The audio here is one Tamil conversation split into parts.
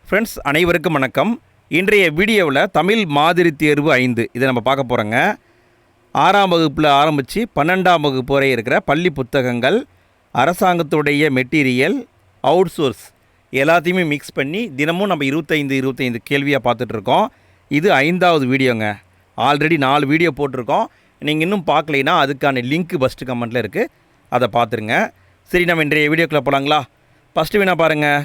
ஃப்ரெண்ட்ஸ் அனைவருக்கும் வணக்கம். இன்றைய வீடியோவில் தமிழ் மாதிரி தேர்வு 5 இதை நம்ம பார்க்க போகிறோங்க. 6ஆம் வகுப்பில் ஆரம்பித்து 12ஆம் வகுப்பு வரை இருக்கிற பள்ளி புத்தகங்கள், அரசாங்கத்துடைய மெட்டீரியல், அவுட் சோர்ஸ் எல்லாத்தையுமே மிக்ஸ் பண்ணி தினமும் நம்ம 25 கேள்வியாக பார்த்துட்ருக்கோம். இது 5வது வீடியோங்க. ஆல்ரெடி 4 வீடியோ போட்டிருக்கோம். நீங்கள் இன்னும் பார்க்கலைன்னா அதுக்கான லிங்க் ஃபஸ்ட்டு கமெண்ட்டில் இருக்குது, அதை பார்த்துருங்க. சரி, நம்ம இன்றைய வீடியோக்குள்ளே போகலாங்களா? ஃபஸ்ட்டு வேணா பாருங்கள்.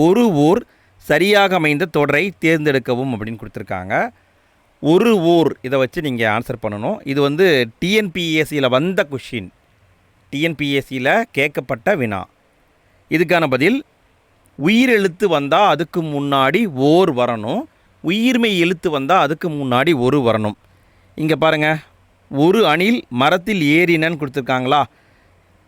ஒரு ஊர் சரியாக அமைந்த தொடரை தேர்ந்தெடுக்கவும் அப்படின்னு கொடுத்துருக்காங்க. ஒரு ஊர் இதை வச்சு நீங்கள் ஆன்சர் பண்ணணும். இது டிஎன்பிஎஸ்சியில் வந்த கொஷின், டிஎன்பிஎஸ்சியில் கேட்கப்பட்ட வினா. இதுக்கான பதில் உயிர் எழுத்து வந்தால் அதுக்கு முன்னாடி ஓர் வரணும், உயிர்மெய் எழுத்து வந்தால் அதுக்கு முன்னாடி ஒரு வரணும். இங்கே பாருங்கள், ஒரு அணில் மரத்தில் ஏறினன்னு கொடுத்துருக்காங்களா?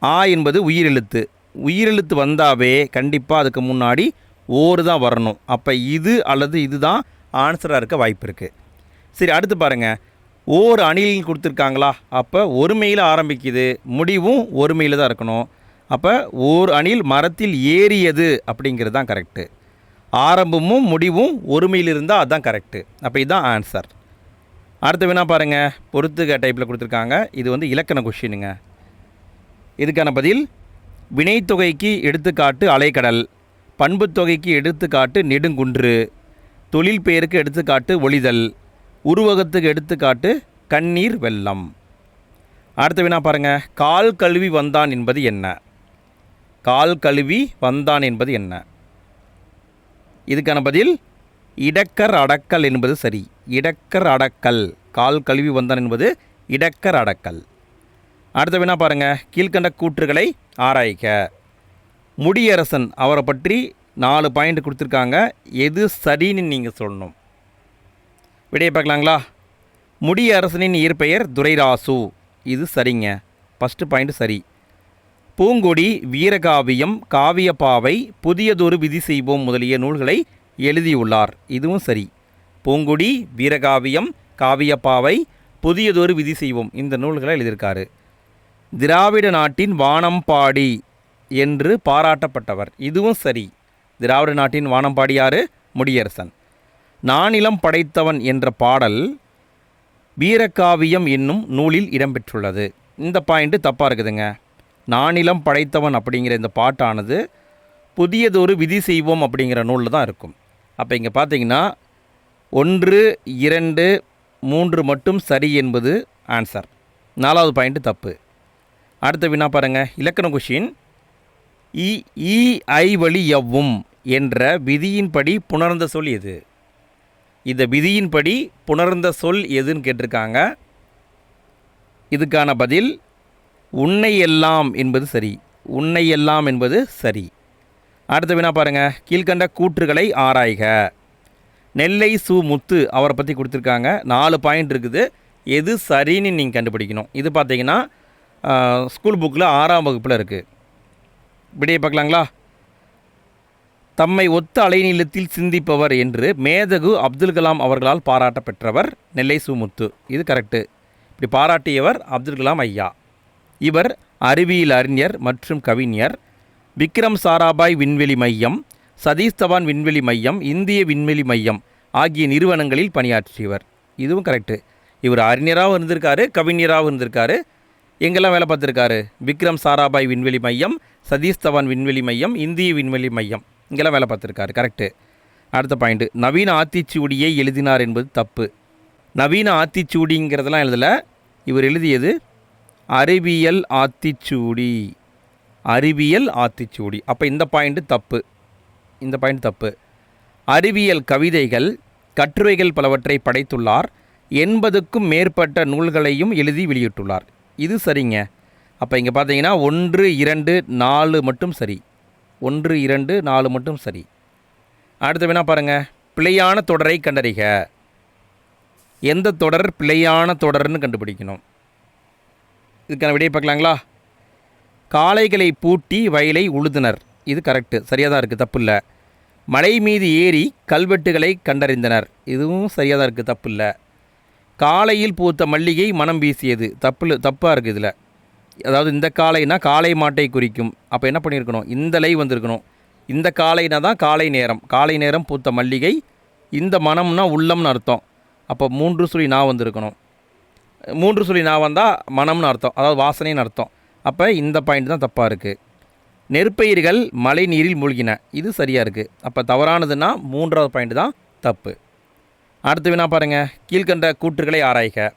ஆ என்பது உயிரெழுத்து, உயிரெழுத்து வந்தாவே கண்டிப்பாக அதுக்கு முன்னாடி ஓர் தான் வரணும். அப்போ இது அல்லது இது தான் ஆன்சராக இருக்க வாய்ப்பு இருக்குது. சரி, அடுத்து பாருங்கள். ஓர் அணில் கொடுத்துருக்காங்களா? அப்போ ஒருமையில் ஆரம்பிக்குது, முடிவும் ஒருமையில் தான் இருக்கணும். அப்போ ஓர் அணில் மரத்தில் ஏறியது அப்படிங்கிறது தான் கரெக்டு. ஆரம்பமும் முடிவும் ஒருமையில் இருந்தால் அதுதான் கரெக்டு. அப்போ இதுதான் ஆன்சர். அடுத்து வேணா பாருங்கள். பொறுத்துக டைப்பில் கொடுத்துருக்காங்க. இது இலக்கண கொஷினுங்க. இதுக்கான பதில் வினைத்தொகைக்கு எடுத்துக்காட்டு அலைக்கடல், பண்புத்தொகைக்கு எடுத்துக்காட்டு நெடுங்குன்று, தொழில் பெயருக்கு எடுத்துக்காட்டு ஒளிதல், உருவகத்துக்கு எடுத்துக்காட்டு கண்ணீர் வெள்ளம். அடுத்த வினா பாருங்கள். கால் கழுவி வந்தான் என்பது என்ன? கால் கழுவி வந்தான் என்பது என்ன? இதுக்கான பதில் இடக்கர் அடக்கல் என்பது சரி. இடக்கர் அடக்கல், கால் கழுவி வந்தான் என்பது இடக்கர் அடக்கல். அடுத்த வினா பாருங்கள். கீழ்கண்ட கூற்றுகளை ஆராய்க. முடியரசன் அவரை பற்றி 4 பாயிண்ட் கொடுத்துருக்காங்க. எது சரின்னு நீங்கள் சொல்லணும். விடையை பார்க்கலாங்களா? முடியரசனின் இயற்பெயர் துரைராசு, இது சரிங்க. ஃபஸ்ட்டு பாயிண்ட் சரி. பூங்கொடி வீரகாவியம், காவியப்பாவை, புதியதொரு விதி செய்வோம் முதலிய நூல்களை எழுதியுள்ளார், இதுவும் சரி. பூங்கொடி, வீரகாவியம், காவியப்பாவை, புதியதொரு விதி செய்வோம் இந்த நூல்களை எழுதியிருக்காரு. திராவிட நாட்டின் வானம்பாடி என்று பாராட்டப்பட்டவர், இதுவும் சரி. திராவிட நாட்டின் வானம்பாடி யார்? முடியரசன். நானிலம் படைத்தவன் என்ற பாடல் வீரகாவியம் என்னும் நூலில் இடம்பெற்றுள்ளது, இந்த பாயிண்ட்டு தப்பாக இருக்குதுங்க. நானிலம் படைத்தவன் அப்படிங்கிற இந்த பாட்டானது புதியதொரு விதி செய்வோம் அப்படிங்கிற நூலில் தான் இருக்கும். அப்போ இங்கே பார்த்தீங்கன்னா 1, 2, 3 மட்டும் சரி என்பது ஆன்சர். 4வது பாயிண்ட்டு தப்பு. அடுத்த வினா பாருங்கள். இலக்கண கொஷின். ஈ ஐ வழி எவ்வும் என்ற விதியின்படி புணர்ந்த சொல் எது? இந்த விதியின்படி புணர்ந்த சொல் எதுன்னு கேட்டிருக்காங்க. இதுக்கான பதில் உன்னை எல்லாம் என்பது சரி. உன்னை எல்லாம் என்பது சரி. அடுத்த வினா பாருங்கள். கீழ்கண்ட கூற்றுகளை ஆராய்க. நெல்லை சு முத்து அவரை பற்றி கொடுத்துருக்காங்க. 4 பாயிண்ட் இருக்குது. எது சரின்னு நீங்கள் கண்டுபிடிக்கணும். இது பார்த்தீங்கன்னா ஸ்கூல் புக்கில் 6ஆம் வகுப்பில் இருக்குது. விடையை பார்க்கலாங்களா? தம்மை ஒத்த அலைநீளத்தில் சிந்திப்பவர் என்று மேதகு அப்துல் கலாம் அவர்களால் பாராட்ட பெற்றவர் நெல்லை சுமுத்து, இது கரெக்டு. இப்படி பாராட்டியவர் அப்துல் கலாம் ஐயா. இவர் அறிவியல் அறிஞர் மற்றும் கவிஞர். விக்ரம் சாராபாய் விண்வெளி மையம், சதீஷ் தவான் விண்வெளி மையம், இந்திய விண்வெளி மையம் ஆகிய நிறுவனங்களில் பணியாற்றியவர், இதுவும் கரெக்டு. இவர் அறிஞராகவும் இருந்திருக்காரு, கவிஞராகவும் இருந்திருக்காரு. எங்கெல்லாம் வேலை பார்த்துருக்காரு? விக்ரம் சாராபாய் விண்வெளி மையம், சதீஷ் தவான் விண்வெளி மையம், இந்திய விண்வெளி மையம், இங்கெல்லாம் வேலை பார்த்துருக்காரு, கரெக்டு. அடுத்த பாயிண்ட்டு. நவீன ஆத்திச்சூடியை எழுதினார் என்பது தப்பு. நவீன ஆத்திச்சூடிங்கிறதெல்லாம் எழுதலை, இவர் எழுதியது அறிவியல் ஆத்திச்சூடி. அறிவியல் ஆத்திச்சூடி. அப்போ இந்த பாயிண்ட்டு தப்பு. இந்த பாயிண்ட் தப்பு. அறிவியல் கவிதைகள், கட்டுரைகள் பலவற்றை படைத்துள்ளார். 80க்கும் மேற்பட்ட நூல்களையும் எழுதி வெளியிட்டுள்ளார், இது சரிங்க. அப்போ இங்கே பார்த்தீங்கன்னா 1, 2, 4 மட்டும் சரி. 1, 2, 4 மட்டும் சரி. அடுத்த வேணா பாருங்கள். பிழையான தொடரை கண்டறிக. எந்த தொடர் பிழையான தொடர்னு கண்டுபிடிக்கணும். இதுக்கான விடையை பார்க்கலாங்களா? காளைகளை பூட்டி வயலை உழுதுனர், இது கரெக்டு, சரியாக தான் இருக்குது, தப்பு இல்லை. மலை மீது ஏறி கல்வெட்டுகளை கண்டறிந்தனர், இதுவும் சரியாக தான் இருக்குது, தப்பு இல்லை. காலையில் பூத்த மல்லிகை மனம் வீசியது, தப்பாக இருக்குது இதில். அதாவது இந்த காளைனா காளை மாட்டை குறிக்கும். அப்போ என்ன பண்ணியிருக்கணும்? இந்த லை வந்திருக்கணும். இந்த காலைனா தான் காலை நேரம், காலை நேரம் பூத்த மல்லிகை. இந்த மனம்னா உள்ளம்னு அர்த்தம். அப்போ 3 சுழி நா வந்திருக்கணும். 3 சுழி நா வந்தால் மனம்னு அர்த்தம், அதாவது வாசனைன்னு அர்த்தம். அப்போ இந்த பாயிண்ட் தான் தப்பாக இருக்குது. நெற்பயிர்கள் மழை நீரில் மூழ்கின, இது சரியாக இருக்குது. அப்போ தவறானதுன்னா 3வது பாயிண்ட் தான் தப்பு. அடுத்து வேணா பாருங்கள், கீழ்கண்ட கூற்றுகளை ஆராய்க.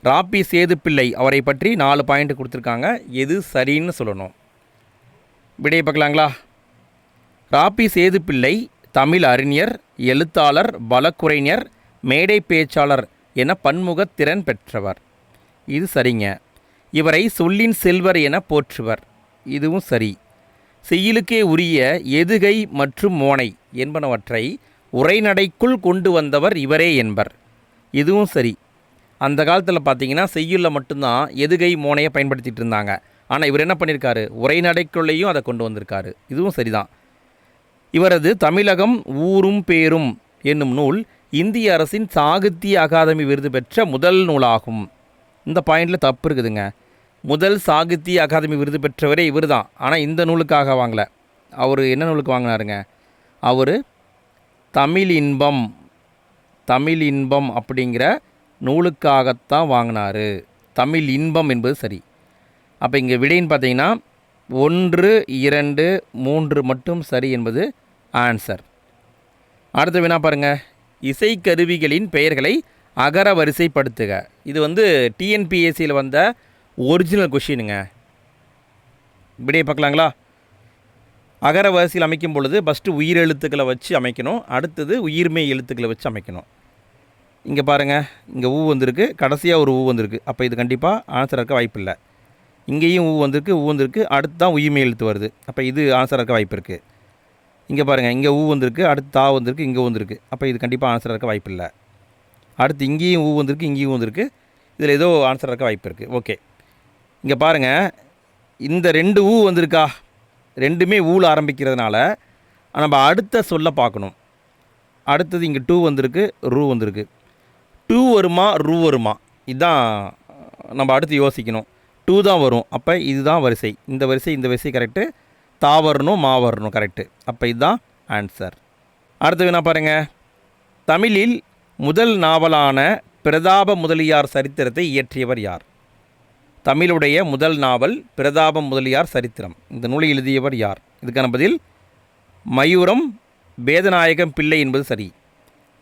ராப்பி சேதுப்பிள்ளை அவரை பற்றி 4 பாயிண்ட் கொடுத்துருக்காங்க, எது சரின்னு சொல்லணும். விடையை பார்க்கலாங்களா? ராப்பி சேதுப்பிள்ளை தமிழ் அறிஞர், எழுத்தாளர், வழக்குரைஞர், மேடை பேச்சாளர் என பன்முகத் திறன் பெற்றவர், இது சரிங்க. இவரை சொல்லின் செல்வர் என போற்றுவர், இதுவும் சரி. செய்யுளுக்கே உரிய எதுகை மற்றும் மோனை என்பனவற்றை உரைநடைக்குள் கொண்டு வந்தவர் இவரே என்பர், இதுவும் சரி. அந்த காலத்தில் பார்த்தீங்கன்னா செய்யுளில் மட்டும்தான் எதுகை மோனையை பயன்படுத்திகிட்டு இருந்தாங்க. ஆனால் இவர் என்ன பண்ணியிருக்காரு, உரைநடைக்குள்ளேயும் அதை கொண்டு வந்திருக்காரு, இதுவும் சரிதான். இவரது தமிழகம் ஊரும் பேரும் என்னும் நூல் இந்திய அரசின் சாகித்ய அகாதமி விருது பெற்ற முதல் நூலாகும். இந்த பாயிண்டில் தப்பு இருக்குதுங்க. முதல் சாகித்ய அகாதமி விருது பெற்றவரே இவர் தான். ஆனால் இந்த நூலுக்காக வாங்கலை. அவர் என்ன நூலுக்கு வாங்கினாருங்க, அவர் தமிழ் இன்பம் அப்படிங்கிற நூலுக்காகத்தான் வாங்கினார். தமிழ் இன்பம் என்பது சரி. அப்போ இங்கே விடைன்னு பார்த்தீங்கன்னா 1, 2, 3 மட்டும் சரி என்பது ஆன்சர். அடுத்த வினா பாருங்கள், இசைக்கருவிகளின் பெயர்களை அகர வரிசைப்படுத்துக. இது டிஎன்பிஎஸ்சியில் வந்த ஒரிஜினல் கொஷினுங்க. விடையை பார்க்கலாங்களா? அகர வரிசையில் அமைக்கும் பொழுது ஃபஸ்ட்டு உயிர் எழுத்துக்களை வச்சு அமைக்கணும், அடுத்தது உயிர்மெய் எழுத்துக்களை வச்சு அமைக்கணும். இங்கே பாருங்கள், இங்கே ஊ வந்திருக்கு, கடைசியாக ஒரு ஊ வந்திருக்கு. அப்போ இது கண்டிப்பாக ஆன்சர் இருக்க வாய்ப்பு இல்லை. இங்கேயும் ஊ வந்திருக்கு, அடுத்து தான் உயிர்மெய் எழுத்து வருது. அப்போ இது ஆன்சர் இருக்க வாய்ப்பு இருக்குது. இங்கே பாருங்கள், இங்கே ஊ வந்திருக்கு, அடுத்து தா வந்திருக்கு, இங்கே வந்திருக்கு. அப்போ இது கண்டிப்பாக ஆன்சர் இருக்க வாய்ப்பு இல்லை. அடுத்து இங்கேயும் ஊ வந்திருக்கு, இங்கேயும் வந்திருக்கு. இதில் ஏதோ ஆன்சர் இருக்க வாய்ப்பு இருக்குது. ஓகே, இங்கே பாருங்கள், இந்த 2 ஊ வந்திருக்கா, ரெண்டுமே ஊல ஆரம்பிக்கிறதுனால நம்ம அடுத்த சொல்ல பார்க்கணும். அடுத்தது இங்கே 2 வந்திருக்கு, ரூ வந்திருக்கு. 2 வருமா ரூ வருமா, இதுதான் நம்ம அடுத்து யோசிக்கணும். 2 தான் வரும், அப்போ இதுதான் வரிசை, இந்த வரிசை கரெக்டு. தா வரணும், மா வரணும், கரெக்டு. அப்போ இதுதான் ஆன்சர். அடுத்து என்ன பாருங்கள், தமிழில் முதல் நாவலான பிரதாப முதலியார் சரித்திரத்தை இயற்றியவர் யார்? தமிழுடைய முதல் நாவல் பிரதாப முதலியார் சரித்திரம், இந்த நூலை எழுதியவர் யார்? இதுக்கான பதில் மயூரம் வேதநாயகம் பிள்ளை என்பது சரி.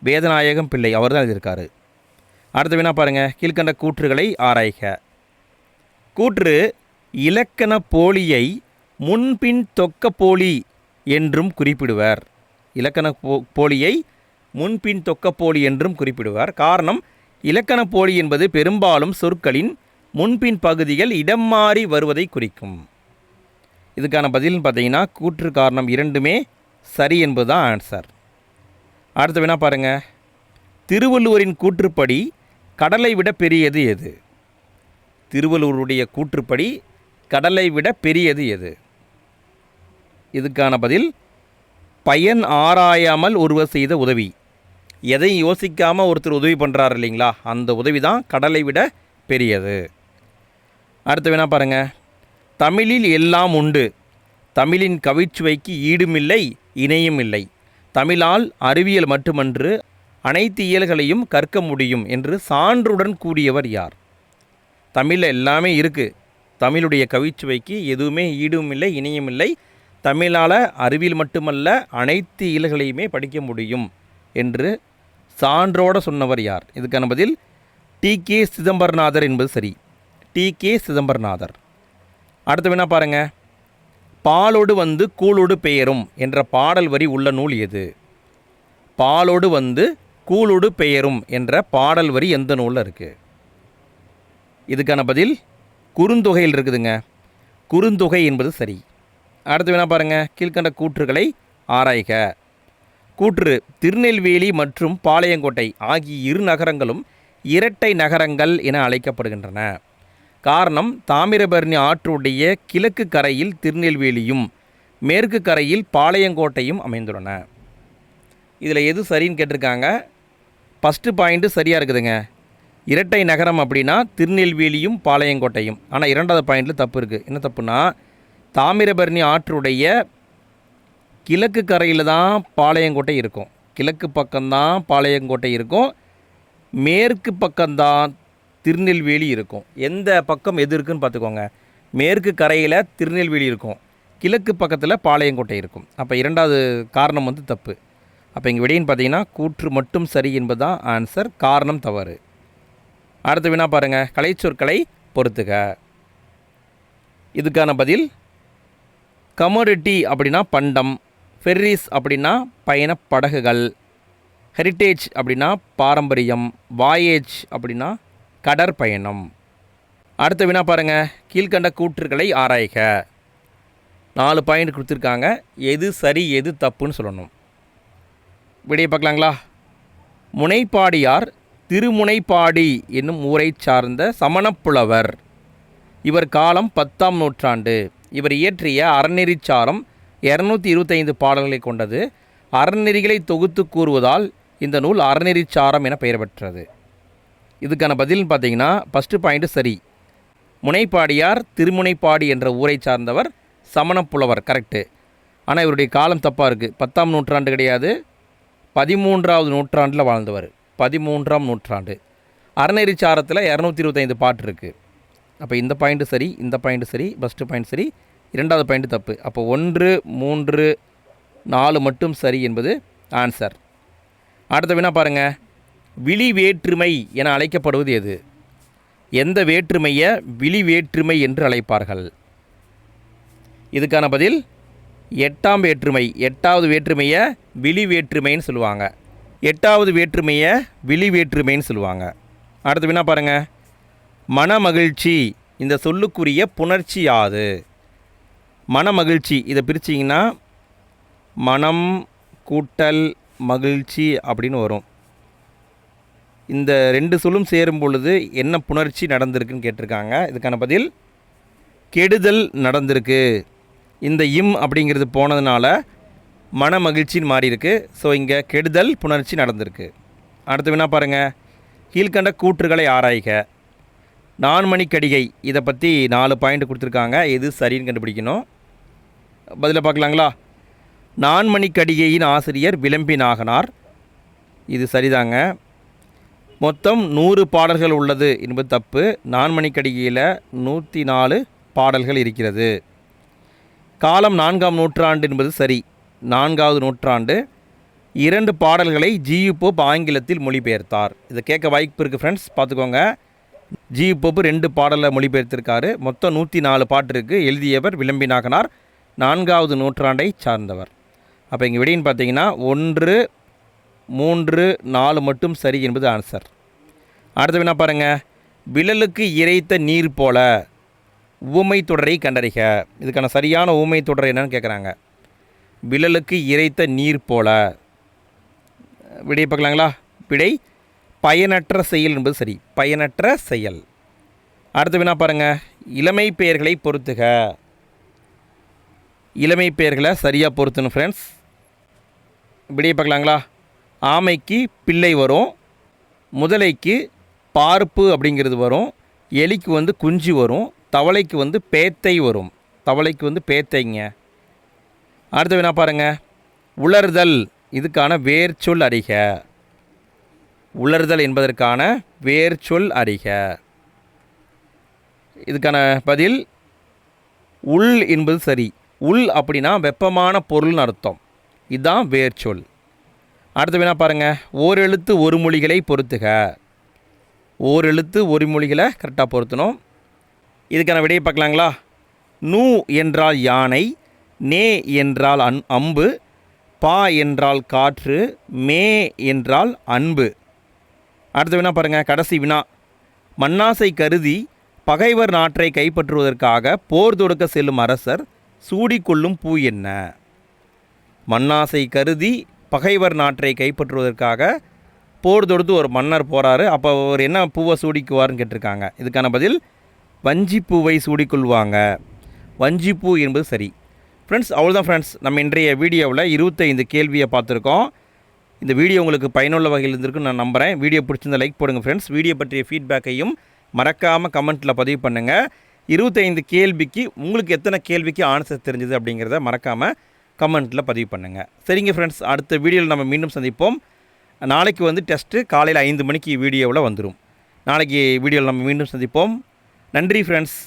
வேதநாயகம் பிள்ளை அவர் தான் எழுதியிருக்காரு. அடுத்த வினா பாருங்கள், கீழ்கண்ட கூற்றுகளை ஆராய்க. கூற்று இலக்கண போலியை முன்பின் தொக்க போலி என்றும் குறிப்பிடுவர். இலக்கண போலியை முன்பின் தொக்க போலி என்றும் குறிப்பிடுவர். காரணம், இலக்கண போலி என்பது பெரும்பாலும் சொற்களின் முன்பின் பகுதிகள் இடம் மாறி வருவதை குறிக்கும். இதுக்கான பதில்னு பார்த்தீங்கன்னா கூற்று காரணம் இரண்டுமே சரி என்பதுதான் ஆன்சர். அடுத்த வினா பாருங்கள், திருவள்ளுவரின் கூற்றுப்படி கடலை விட பெரியது எது? திருவள்ளுவருடைய கூற்றுப்படி கடலை விட பெரியது எது? இதுக்கான பதில் பயன் ஆராயாமல் ஒருவர் செய்த உதவி. எதையும் யோசிக்காமல் ஒருத்தர் உதவி பண்ணுறாரு இல்லைங்களா, அந்த உதவி தான் கடலை விட பெரியது. அடுத்த வினா பாருங்கள், தமிழில் எல்லாம் உண்டு, தமிழின் கவிச்சுவைக்கு ஈடுமில்லை இணையும் இல்லை, தமிழால் அறிவியல் மட்டுமன்று அனைத்து இயல்களையும் கற்க முடியும் என்று சான்றுடன் கூறியவர் யார்? தமிழில் எல்லாமே இருக்குது, தமிழுடைய கவிச்சுவைக்கு எதுவுமே ஈடும் இல்லை இணையும் இல்லை, தமிழால் அறிவியல் மட்டுமல்ல அனைத்து இயல்களையுமே படிக்க முடியும் என்று சான்றோடு சொன்னவர் யார்? இதுக்கான பதில் டி.கே. சிதம்பரநாதர் என்பது சரி. டி.கே. சிதம்பரநாதர். அடுத்த வினா பாருங்கள், பாலோடு வந்து கூழோடு பெயரும் என்ற பாடல் வரி உள்ள நூல் எது? பாலோடு வந்து கூழோடு பெயரும் என்ற பாடல் வரி எந்த நூலில் இருக்குது? இதுக்கான பதில் குறுந்தொகையில் இருக்குதுங்க. குறுந்தொகை என்பது சரி. அடுத்த வினா பாருங்கள், கீழ்கண்ட கூற்றுகளை ஆராய்க. கூற்று திருநெல்வேலி மற்றும் பாளையங்கோட்டை ஆகிய இரு நகரங்களும் இரட்டை நகரங்கள் என அழைக்கப்படுகின்றன. காரணம், தாமிரபரணி ஆற்றுடைய கிழக்கு கரையில் திருநெல்வேலியும் மேற்கு கரையில் பாளையங்கோட்டையும் அமைந்துள்ளன. இதில் எது சரின்னு கேட்டிருக்காங்க. ஃபஸ்ட்டு பாயிண்ட்டு சரியாக இருக்குதுங்க. இரட்டை நகரம் அப்படின்னா திருநெல்வேலியும் பாளையங்கோட்டையும். ஆனால் இரண்டாவது பாயிண்டில் தப்பு இருக்குது. என்ன தப்புனா, தாமிரபரணி ஆற்றுடைய கிழக்கு கரையில் தான் பாளையங்கோட்டை இருக்கும். கிழக்கு பக்கம்தான் பாளையங்கோட்டை இருக்கும். மேற்கு பக்கம்தான் திருநெல்வேலி இருக்கும். எந்த பக்கம் எது இருக்குன்னு பார்த்துக்கோங்க. மேற்கு கரையில் திருநெல்வேலி இருக்கும், கிழக்கு பக்கத்தில் பாளையங்கோட்டை இருக்கும். அப்போ இரண்டாவது காரணம் வந்து தப்பு. அப்போ இங்கே விடையின்னு பார்த்தீங்கன்னா கூற்று மட்டும் சரி என்பது தான் ஆன்சர், காரணம் தவறு. அடுத்த வினா பாருங்கள், கலைச்சொற்களை பொறுத்துக. இதுக்கான பதில் கமோடிட்டி அப்படின்னா பண்டம், ஃபெர்ரிஸ் அப்படின்னா பயண படகுகள், ஹெரிட்டேஜ் அப்படின்னா பாரம்பரியம், வாயேஜ் அப்படின்னா கடற்பயணம். அடுத்த வினா பாருங்கள், கீழ்கண்ட கூற்றுகளை ஆராய்க. 4 பாயிண்ட் கொடுத்துருக்காங்க. எது சரி எது தப்புன்னு சொல்லணும். விடையை பார்க்கலாங்களா? முனைப்பாடியார் திருமுனைப்பாடி என்னும் ஊரை சார்ந்த சமணப்புலவர். இவர் காலம் 10ஆம் நூற்றாண்டு. இவர் இயற்றிய அறநெறிச்சாரம் 225 பாடல்களை கொண்டது. அறநெறிகளை தொகுத்து கூறுவதால் இந்த நூல் அறநெறிச்சாரம் என பெயர் பெற்றது. இதுக்கான பதில்னு பார்த்தீங்கன்னா ஃபஸ்ட்டு பாயிண்ட்டு சரி. முனைப்பாடியார் திருமுனைப்பாடி என்ற ஊரை சார்ந்தவர், சமணப்புலவர், கரெக்டு. ஆனால் இவருடைய காலம் தப்பாக இருக்குது. 10ஆம் நூற்றாண்டு கிடையாது, 13வது நூற்றாண்டில் வாழ்ந்தவர். 13ஆம் நூற்றாண்டு. அறநெறிச்சாரத்தில் 225 பாட்டு இருக்குது. அப்போ இந்த பாயிண்ட்டு சரி, இந்த பாயிண்ட்டு சரி, ஃபஸ்ட்டு பாயிண்ட் சரி, இரண்டாவது பாயிண்ட்டு தப்பு. அப்போ 1, 3, 4 மட்டும் சரி என்பது ஆன்சர். அடுத்த வினா பாருங்கள், விழி வேற்றுமை என அழைக்கப்படுவது எது? எந்த வேற்றுமையை விழி வேற்றுமை என்று அழைப்பார்கள்? இதுக்கான பதில் 8ஆம் வேற்றுமை. 8வது வேற்றுமையை விழி வேற்றுமைன்னு சொல்லுவாங்க. 8வது வேற்றுமையை விழி வேற்றுமைன்னு சொல்லுவாங்க. அடுத்த வினா பாருங்கள், மனமகிழ்ச்சி இந்த சொல்லுக்குரிய புணர்ச்சி யாது? மனமகிழ்ச்சி இதை பிரிச்சிங்கன்னா மனம் கூட்டல் மகிழ்ச்சி அப்படின்னு வரும். இந்த 2 சொல்லும் சேரும் பொழுது என்ன புணர்ச்சி நடந்திருக்குன்னு கேட்டிருக்காங்க. இதுக்கான பதில் கெடுதல் நடந்திருக்கு. இந்த இம் அப்படிங்கிறது போனதுனால மன மகிழ்ச்சின்னு மாறி இருக்கு. ஸோ இங்கே கெடுதல் புணர்ச்சி நடந்திருக்கு. அடுத்து வினா பாருங்கள், கீழ்கண்ட கூற்றுகளை ஆராய்க. நான்மணிக்கடிகை இதை பற்றி 4 பாயிண்ட் கொடுத்துருக்காங்க. எது சரின்னு கண்டுபிடிக்கணும். பதிலை பார்க்கலாங்களா? நான்மணிக்கடிகையின் ஆசிரியர் விளம்பி நாகனார். இது சரிதாங்க. மொத்தம் 100 பாடல்கள் உள்ளது என்பது தப்பு. நான்மணிக்கடிகையில் 104 பாடல்கள் இருக்கிறது. காலம் 4ஆம் நூற்றாண்டு என்பது சரி. 4வது நூற்றாண்டு. 2 பாடல்களை ஜியு போப் ஆங்கிலத்தில் மொழிபெயர்த்தார். இதை கேட்க வாய்ப்பு இருக்குது ஃப்ரெண்ட்ஸ், பார்த்துக்கோங்க. ஜியு போப் 2 பாடலை மொழிபெயர்த்திருக்காரு. மொத்தம் 104 பாட்டு இருக்குது. எழுதியவர் விளம்பி நாகனார், 4வது நூற்றாண்டை சார்ந்தவர். அப்போ இங்கே விடைன்னு பார்த்தீங்கன்னா 1, 3, 4 மட்டும் சரி என்பது ஆன்சர். அடுத்த வினா பாருங்கள், விழலுக்கு இறைத்த நீர் போல உவமை தொடரை கண்டறிக. இதுக்கான சரியான உவமை தொடர் என்னன்னு கேட்குறாங்க. விழலுக்கு இறைத்த நீர் போல. விடை பார்க்கலாங்களா? விடை பயனற்ற செயல் என்பது சரி. பயனற்ற செயல். அடுத்த வினா பாருங்கள், இளமை பெயர்களை பொறுத்துக. இளமை பெயர்களை சரியாக பொறுத்தணும் ஃப்ரெண்ட்ஸ். விடையை பார்க்கலாங்களா? ஆமைக்கு பிள்ளை வரும், முதலைக்கு பார்ப்பு அப்படிங்கிறது வரும், எலிக்கு வந்து குஞ்சு வரும், தவளைக்கு வந்து பேத்தை வரும். தவளைக்கு வந்து பேத்தைங்க. அடுத்த வினா பாருங்கள், உலர்தல் இதுக்கான வேர்ச்சொல் அறிக. உலர்தல் என்பதற்கான வேர்ச்சொல் அறிக. இதுக்கான பதில் உள் என்பது சரி. உள் அப்படின்னா வெப்பமான பொருள்னு அர்த்தம். இதுதான் வேர்ச்சொல். அடுத்த வினா பாருங்கள், ஓரெழுத்து ஒரு மொழிகளை பொறுத்துக. ஓரெழுத்து ஒரு மொழிகளை கரெக்டாக பொருத்தணும். இதுக்கான விடையை பார்க்கலாங்களா? நூ என்றால் யானை, நே என்றால் அம்பு, பா என்றால் காற்று, மே என்றால் அன்பு. அடுத்த வினா பாருங்கள், கடைசி வினா. மண்ணாசை கருதி பகைவர் நாட்டை கைப்பற்றுவதற்காக போர் தொடுக்க செல்லும் அரசர் சூடிக்கொள்ளும் பூ என்ன? மண்ணாசை கருதி பகைவர் நாட்டை கைப்பற்றுவதற்காக போர் தொடுத்து ஒரு மன்னர் போகிறாரு. அப்போ அவர் என்ன பூவை சூடிக்குவார்னு கேட்டிருக்காங்க. இதுக்கான பதில் வஞ்சிப்பூவை சூடிக்கொள்வாங்க. வஞ்சிப்பூ என்பது சரி. ஃப்ரெண்ட்ஸ், அவ்வளோதான் ஃப்ரெண்ட்ஸ். நம்ம இன்றைய வீடியோவில் 25 கேள்வியை பார்த்துருக்கோம். இந்த வீடியோ உங்களுக்கு பயனுள்ள வகையில் இருந்திருக்குன்னு நான் நம்புகிறேன். வீடியோ பிடிச்சிருந்த லைக் போடுங்க ஃப்ரெண்ட்ஸ். வீடியோ பற்றிய ஃபீட்பேக்கையும் மறக்காமல் கமெண்ட்டில் பதிவு பண்ணுங்கள். 25 கேள்விக்கு உங்களுக்கு எத்தனை கேள்விக்கு ஆன்சர் தெரிஞ்சது அப்படிங்கிறத மறக்காமல் கமெண்ட்டில் பதிவு பண்ணுங்கள். சரிங்க ஃப்ரெண்ட்ஸ், அடுத்த வீடியோவில் நம்ம மீண்டும் சந்திப்போம். நாளைக்கு வந்து டெஸ்ட்டு காலையில் 5 மணிக்கு வீடியோவில் வந்துடும். நாளைக்கு வீடியோவில் நம்ம மீண்டும் சந்திப்போம். நன்றி ஃப்ரெண்ட்ஸ்.